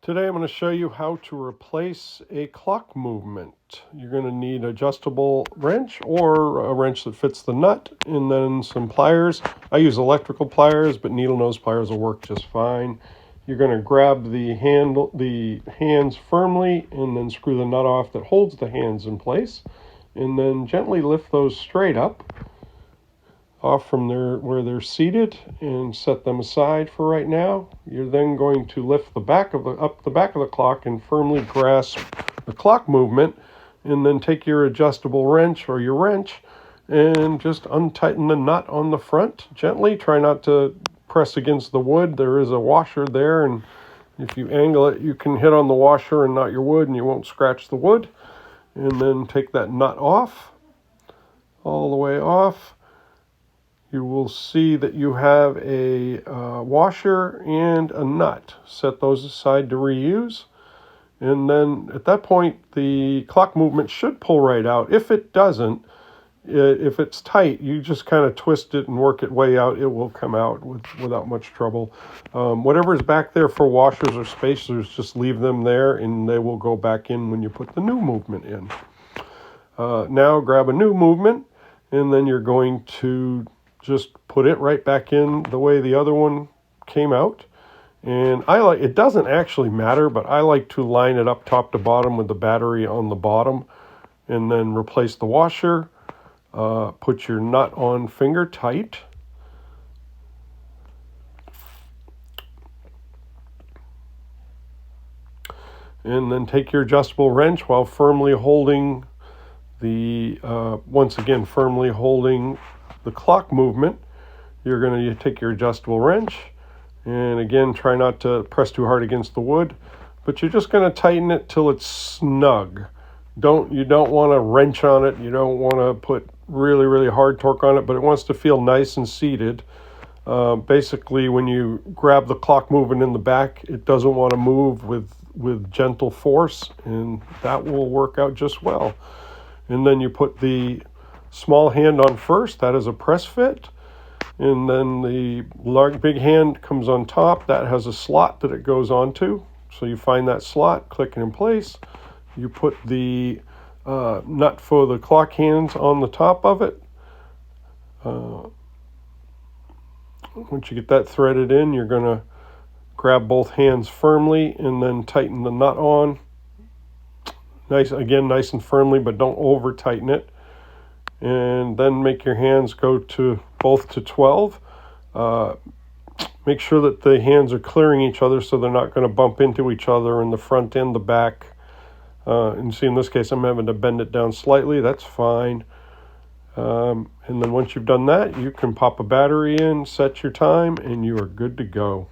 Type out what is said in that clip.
Today I'm going to show you how to replace a clock movement. You're going to need adjustable wrench or a wrench that fits the nut, and then some pliers. I use electrical pliers, but needle nose pliers will work just fine. You're going to grab the hands firmly and then screw the nut off that holds the hands in place, and then gently lift those straight up off from where they're seated and set them aside for right now. You're then going to lift up the back of the clock and firmly grasp the clock movement, and then take your adjustable wrench or your wrench and just untighten the nut on the front gently. Try not to press against the wood. There is a washer there, and if you angle it, you can hit on the washer and not your wood, and you won't scratch the wood. And then take that nut off, all the way off. You will see that you have a washer and a nut. Set those aside to reuse. And then at that point, the clock movement should pull right out. If it doesn't, if it's tight, you just kind of twist it and work it way out. It will come out without much trouble. Whatever's back there for washers or spacers, just leave them there and they will go back in when you put the new movement in. Now grab a new movement, and then you're going to just put it right back in the way the other one came out. And it doesn't actually matter, but I like to line it up top to bottom with the battery on the bottom, and then replace the washer. Put your nut on finger tight. And then take your adjustable wrench while firmly holding once again, firmly holding the clock movement. You're going to take your adjustable wrench, and again, try not to press too hard against the wood, but you're just going to tighten it till it's snug. You don't want to wrench on it. You don't want to put really, really hard torque on it, but it wants to feel nice and seated. Basically, when you grab the clock movement in the back, it doesn't want to move with gentle force, and that will work out just well. And then you put the small hand on first. That is a press fit. And then the big hand comes on top. That has a slot that it goes onto. So you find that slot, click it in place. You put the nut for the clock hands on the top of it. Once you get that threaded in, you're going to grab both hands firmly and then tighten the nut on. Nice and firmly, but don't over tighten it. And then make your hands go both to 12. Make sure that the hands are clearing each other so they're not going to bump into each other in the front and the back. And see, in this case, I'm having to bend it down slightly. That's fine. And then once you've done that, you can pop a battery in, set your time, and you are good to go.